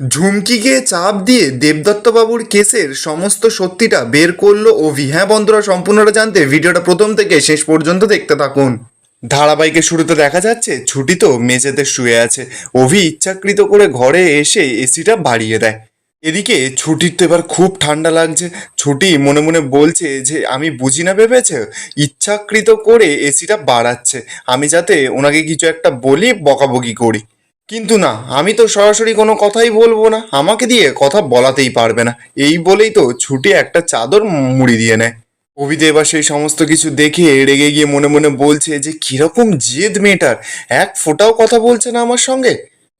ঝুমকিকে চাপ দিয়ে দেবদত্তবাবুর কেসের সমস্ত সত্যিটা বের করলো অভি। হ্যাঁ বন্ধুরা, সম্পূর্ণটা জানতে ভিডিওটা প্রথম থেকে শেষ পর্যন্ত দেখতে থাকুন। ধারাবাহিকের শুরুতে দেখা যাচ্ছে ছুটি তো মেঝেতে শুয়ে আছে। অভি ইচ্ছাকৃত করে ঘরে এসে এসিটা বাড়িয়ে দেয়। এদিকে ছুটির তো এবার খুব ঠান্ডা লাগছে। ছুটি মনে মনে বলছে যে আমি বুঝি না ভেবেছে, ইচ্ছাকৃত করে এসিটা বাড়াচ্ছে আমি যাতে ওনাকে কিছু একটা বলি, বকাবকি করি। কিন্তু না, আমি তো সরাসরি কোনো কথাই বলবো না, আমাকে দিয়ে কথা বলাতেই পারবে না, এই বলেই তো ছুটি একটা চাদর মুড়ি দিয়ে নেয়। অভিতে এবার সেই সমস্ত কিছু দেখে রেগে গিয়ে মনে মনে বলছে যে কিরকম জেদ মেয়েটার, এক ফোঁটাও কথা বলছে না আমার সঙ্গে।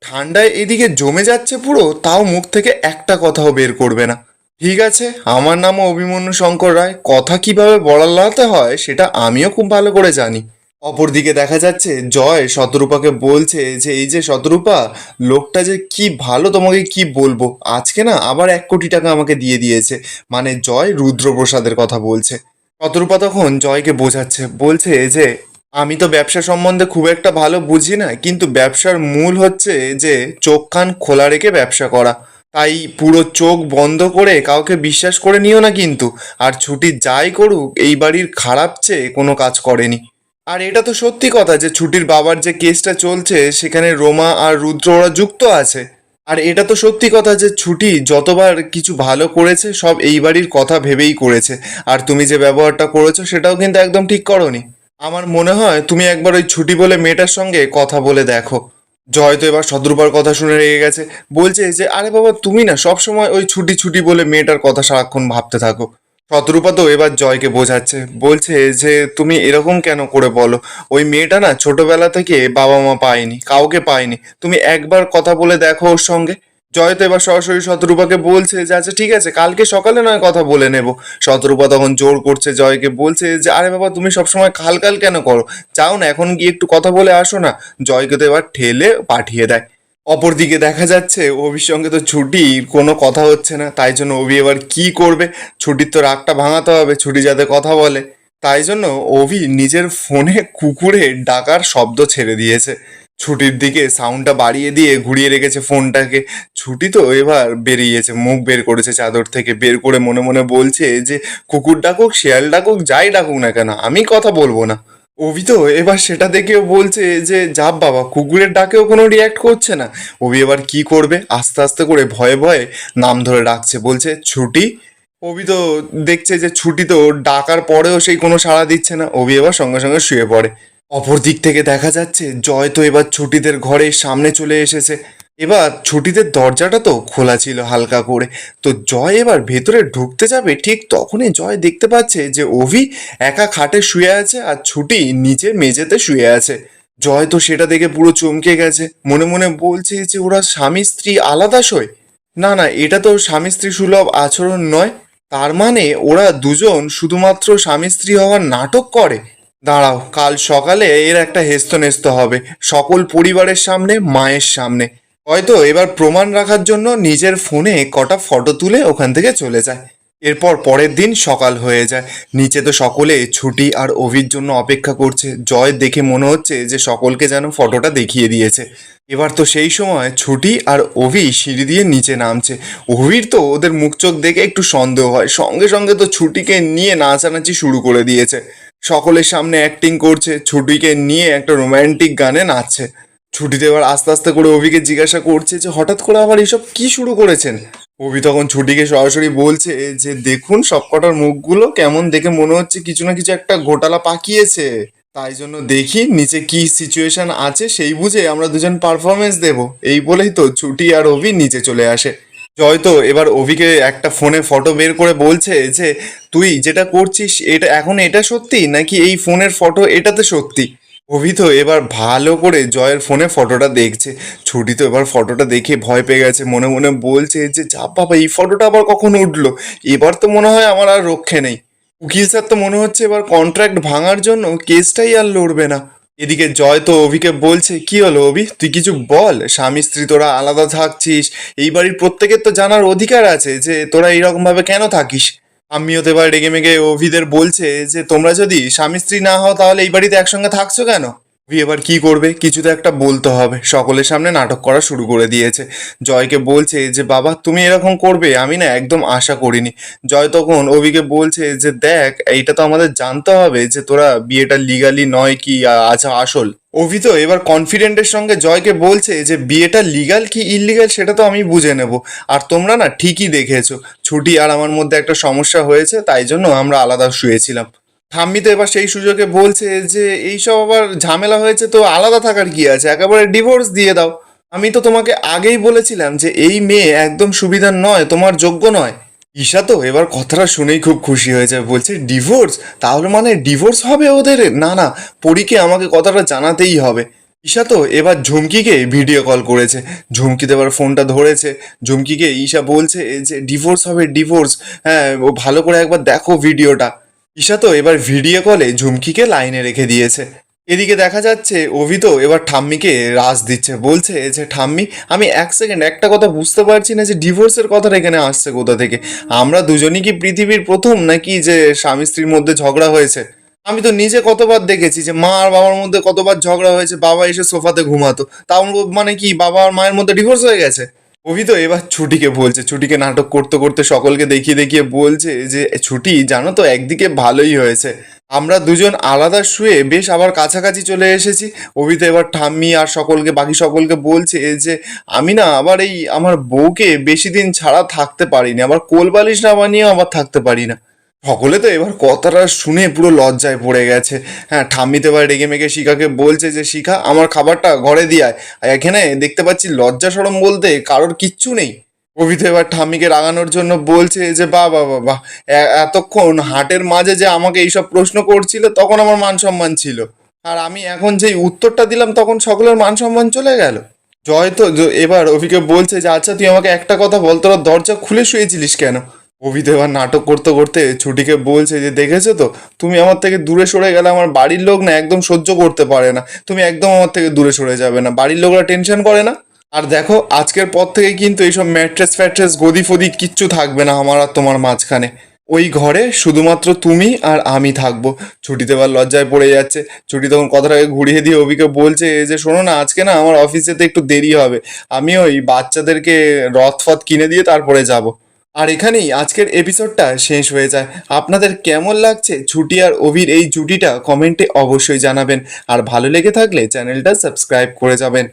ঠান্ডায় এদিকে জমে যাচ্ছে পুরো, তাও মুখ থেকে একটা কথাও বের করবে না। ঠিক আছে, আমার নামও অভিমন্যু শঙ্কর রায়, কথা কিভাবে বলাতে হয় সেটা আমিও খুব ভালো করে জানি। অপরদিকে দেখা যাচ্ছে জয় শতরূপাকে বলছে যে এই যে শতরূপা, লোকটা যে কি ভালো তোমাকে কি বলবো, আজকে না আবার 1 কোটি টাকা আমাকে দিয়ে দিয়েছে। মানে জয় রুদ্রপ্রসাদের কথা বলছে। শতরূপা তখন জয়কে বোঝাচ্ছে, বলছে যে আমি তো ব্যবসা সম্বন্ধে খুব একটা ভালো বুঝি না, কিন্তু ব্যবসার মূল হচ্ছে যে চোখ কান খোলা রেখে ব্যবসা করা। তাই পুরো চোখ বন্ধ করে কাউকে বিশ্বাস করে নিও না কিন্তু। আর ছুটি যাই করুক এই বাড়ির খারাপ চেয়ে কোনো কাজ করেনি। আর এটা তো সত্যি কথা যে ছুটির বাবার যে কেসটা চলছে সেখানে রোমা আর রুদ্র ওরা যুক্ত আছে। আর এটা তো সত্যি কথা যে ছুটি যতবার কিছু ভালো করেছে সব এই বাড়ির কথা ভেবেই করেছে। আর তুমি যে ব্যবহারটা করেছো সেটাও কিন্তু একদম ঠিক করোনি। আমার মনে হয় তুমি একবার ওই ছুটি বলে মেয়েটার সঙ্গে কথা বলে দেখো। জয় তো এবার শত্রুপার কথা শুনে রেগে গেছে, বলছে যে আরে বাবা তুমি না সব সময় ওই ছুটি ছুটি বলে মেয়েটার কথা সারাক্ষণ ভাবতে থাকো। শতরূপা তো এবার জয়কে বোঝাচ্ছে, বলছে যে তুমি এরকম কেন করে বলো, ওই মেয়েটা না ছোটবেলা থেকে বাবা মা পায়নি, কাউকে পায়নি, তুমি একবার কথা বলে দেখো ওর সঙ্গে। জয় তো এবার সরাসরি শতরূপাকে বলছে যে আচ্ছা ঠিক আছে, কালকে সকালে নয় কথা বলে নেব। শতরূপা তখন জোর করছে জয়কে, বলছে যে আরে বাবা তুমি সবসময় খাল খাল কেন করো, চাও না এখন গিয়ে একটু কথা বলে আসো না। জয়কে তো এবার ঠেলে পাঠিয়ে দেয়। অপরদিকে দেখা যাচ্ছে অভির সঙ্গে তো ছুটির কোনো কথা হচ্ছে না, তাই জন্য অভি এবার কি করবে, ছুটির তো রাগটা ভাঙাতে হবে, ছুটি যাতে কথা বলে। তাই জন্য অভি নিজের ফোনে কুকুরের ডাকার শব্দ ছেড়ে দিয়েছে। ছুটির দিকে সাউন্ডটা বাড়িয়ে দিয়ে ঘুরিয়ে রেখেছে ফোনটাকে। ছুটি তো এবার বেরিয়েছে, মুখ বের করেছে চাদর থেকে, বের করে মনে মনে বলছে যে কুকুর ডাকুক শিয়াল ডাকুক যাই ডাকুক না কেন আমি কথা বলবো না। অভি তো এবার সেটা দেখেও বলছে যে যাব বাবা, কুকুরের ডাকেও কোনো রিয়াক্ট করছে না। অভি এবার কি করবে, আস্তে আস্তে করে ভয়ে ভয়ে নাম ধরে ডাকছে, বলছে ছুটি। অভি তো দেখছে যে ছুটি তো ডাকার পরেও সেই কোনো সাড়া দিচ্ছে না, অভি এবার সঙ্গে সঙ্গে শুয়ে পড়ে। অপর দিক থেকে দেখা যাচ্ছে জয় তো এবার ছুটিদের ঘরের সামনে চলে এসেছে। এবার ছুটিদের দরজাটা তো খোলা ছিল হালকা করে, তো জয় এবার ভেতরে ঢুকতে যাবে, ঠিক তখনই জয় দেখতে পাচ্ছে যে অভি একা খাটে শুয়ে আছে আর ছুটি নিচে মেঝেতে শুয়ে আছে। জয় তো সেটা দেখে পুরো চমকে গেছে, মনে মনে বলছে যে ওরা স্বামী স্ত্রী আলাদা শোয়। না না, এটা তো স্বামী স্ত্রী সুলভ আচরণ নয়। তার মানে ওরা দুজন শুধুমাত্র স্বামী স্ত্রী হওয়ার নাটক করে। দাঁড়াও, কাল সকালে এর একটা হেস্তনেস্ত হবে, সকল পরিবারের সামনে, মায়ের সামনে। হয়তো এবার প্রমাণ রাখার জন্য নিজের ফোনে কটা ফটো তুলে ওখান থেকে চলে যায়। এরপর পরের দিন সকাল হয়ে যায়। নিচে তো সকলে ছুটি আর অভির জন্য অপেক্ষা করছে। জয় দেখে মনে হচ্ছে যে সকলকে যেন ফটোটা দেখিয়ে দিয়েছে। এবার তো সেই সময় ছুটি আর অভি সিঁড়ি দিয়ে নিচে নামছে। অভির তো ওদের মুখ চোখ দেখে একটু সন্দেহ হয়, সঙ্গে সঙ্গে তো ছুটিকে নিয়ে নাচানাচি শুরু করে দিয়েছে। সকলের সামনে অ্যাক্টিং করছে, ছুটিকে নিয়ে একটা রোম্যান্টিক গানে নাচছে। ছুটিতে এবার আস্তে আস্তে করে অভিকে জিজ্ঞাসা করছে যে হঠাৎ করে আবার এসব কি শুরু করেছেন। অভি তখন ছুটিকে সরাসরি বলছে যে দেখুন সবকটার মুখগুলো কেমন, দেখে মনে হচ্ছে কিছু না কিছু একটা ঘোটালা পাকিয়েছে। তাই জন্য দেখি নিচে কি সিচুয়েশন আছে, সেই বুঝে আমরা দুজন পারফরমেন্স দেব। এই বলেই তো ছুটি আর অভি নিচে চলে আসে। জয় তো এবার অভিকে একটা ফোনে ফটো বের করে বলছে যে তুই যেটা করছিস এটা এখন এটা সত্যি নাকি এই ফোনের ফটো এটাতে সত্যি। অভি তো এবার ভালো করে জয়ের ফোনে ফটোটা দেখছে। ছুটি তো এবার ফটোটা দেখে ভয় পেয়ে গেছে, মনে মনে বলছে যে যা বাবা, এই ফটোটা আবার কখন উঠলো, এবার তো মনে হয় আমার আর রক্ষে নেই। উকিল স্যার তো মনে হচ্ছে এবার কন্ট্রাক্ট ভাঙার জন্য কেসটাই আর লড়বে না। এদিকে জয় তো অভিকে বলছে কি হলো অভি, তুই কিছু বল, স্বামী স্ত্রী তোরা আলাদা থাকছিস, এই বাড়ির প্রত্যেকের তো জানার অধিকার আছে যে তোরা এইরকম ভাবে কেন থাকিস। আমিও তো এবার রেগে মেগে অভিদের বলছে যে তোমরা যদি স্বামী স্ত্রী না হও তাহলে এই বাড়িতে একসঙ্গে থাকছো কেন। অভি এবার কি করবে, কিছু তো একটা বলতে হবে, সকলের সামনে নাটক করা শুরু করে দিয়েছে। জয়কে বলছে যে বাবা তুমি এরকম করবে, আমি না একদম আশা করিনি। জয় তখন অভিকে বলছে যে দেখ, এইটা তো আমাদের জানতে হবে যে তোরা বিয়েটা লিগালি নয় কি আচ্ছা আসল। অভি তো এবার কনফিডেন্টের সঙ্গে জয়কে বলছে যে বিয়েটা লিগাল কি ইললিগাল সেটা তো আমি বুঝে নেব, আর তোমরা না ঠিকই দেখেছো, ছুটি আর আমার মধ্যে একটা সমস্যা হয়েছে, তাই জন্য আমরা আলাদা শুয়েছিলাম। ঠাম্মি তো এবার সেই সুযোগে বলছে যে এইসব আবার ঝামেলা হয়েছে তো আলাদা থাকার কি আছে, একেবারে ডিভোর্স দিয়ে দাও। আমি তো তোমাকে আগেই বলেছিলাম যে এই মেয়ে একদম সুবিধার নয়, তোমার যোগ্য নয়। ঈশা তো এবার কথাটা শুনেই খুব খুশি হয়েছে, বলছে ডিভোর্স, তাহলে মানে ডিভোর্স হবে ওদের? না না, পরীকে আমাকে কথাটা জানাতেই হবে। ঈশা তো এবার ঝুমকিকে ভিডিও কল করেছে, ঝুমকি তো এবার ফোনটা ধরেছে। ঝুমকিকে ঈশা বলছে যে ডিভোর্স হবে, ডিভোর্স, হ্যাঁ ও ভালো করে একবার দেখো ভিডিওটা। ঈশা তো এবার ভিডিও কলে ঝুমকিকে লাইনে রেখে দিয়েছে। এদিকে দেখা যাচ্ছে অভি তো এবার ঠাম্মিকে রাজ দিচ্ছে, বলছে যে ঠাম্মি আমি এক সেকেন্ড একটা কথা বুঝতে পারছি না যে ডিভোর্সের কথাটা এখানে আসছে কোথা থেকে। আমরা দুজনই কি পৃথিবীর প্রথম নাকি যে স্বামী স্ত্রীর মধ্যে ঝগড়া হয়েছে? আমি তো নিজে কতবার দেখেছি যে মা আর বাবার মধ্যে কতবার ঝগড়া হয়েছে, বাবা এসে সোফাতে ঘুমাতো, তাও মানে কি বাবা আর মায়ের মধ্যে ডিভোর্স হয়ে গেছে? অভি তো এবার ছুটিকে বলছে, ছুটিকে নাটক করতে করতে সকলকে দেখিয়ে দেখিয়ে বলছে যে ছুটি জানো তো একদিকে ভালোই হয়েছে, আমরা দুজন আলাদা শুয়ে বেশ আবার কাছাকাছি চলে এসেছি। অভি তো এবার ঠাম্মি আর সকলকে বাকি সকলকে বলছে যে আমি না আবার এই আমার বউকে বেশি দিন ছাড়া থাকতে পারিনি, আবার কোল বালিশ না বানিয়েও আবার থাকতে পারি না। সকলে তো এবার কথাটা শুনে পুরো লজ্জায় পড়ে গেছে। হ্যাঁ, ঠাম্মি তো এবার রেগে মেগে শিখাকে বলছে যে শিখা আমার খাবারটা ঘরে দিয়ে আয়, আর এখানে দেখতে পাচ্ছি লজ্জা শরম বলতে কারোর কিচ্ছু নেই। কবিতা এবার ঠাম্মিকে রাগানোর জন্য বলছে যে বাহ বাহ বাহ বাহ, এতক্ষণ হাটের মাঝে যে আমাকে এইসব প্রশ্ন করছিল তখন আমার মান সম্মান ছিল, আর আমি এখন যেই উত্তরটা দিলাম তখন সকলের মান সম্মান চলে গেল। জয় তো এবার অভিকে বলছে যে আচ্ছা তুই আমাকে একটা কথা বল, তোরা দরজা খুলে শুয়েছিলিস কেন? অভি তো এবার নাটক করতে করতে ছুটিকে বলছে যে দেখেছো তো, তুমি আমার থেকে দূরে সরে গেলে আমার বাড়ির লোক না একদম সহ্য করতে পারে না, তুমি একদম আমার থেকে দূরে সরে যাবে না, বাড়ির লোকরা টেনশন করে না? আর দেখো আজকের পর থেকে কিন্তু এইসব ম্যাট্রেস ফ্যাট্রেস গদি ফদি কিচ্ছু থাকবে না আমার আর তোমার মাঝখানে, ওই ঘরে শুধুমাত্র তুমি আর আমি থাকবো। ছুটিতে এবার লজ্জায় পড়ে যাচ্ছে। ছুটি তখন কথাটাকে ঘুরিয়ে দিয়ে অভিকে বলছে যে শোনো না, আজকে না আমার অফিস যেতে একটু দেরি হবে, আমি ওই বাচ্চাদেরকে রথ ফথ কিনে দিয়ে তারপরে যাব। আর এখানেই আজকের এপিসোডটা শেষ হয়ে যায়। আপনাদের কেমন লাগছে ছুটি আর অভির এই জুটিটা কমেন্টে অবশ্যই জানাবেন, আর ভালো লেগে থাকলে চ্যানেলটা সাবস্ক্রাইব করে যাবেন।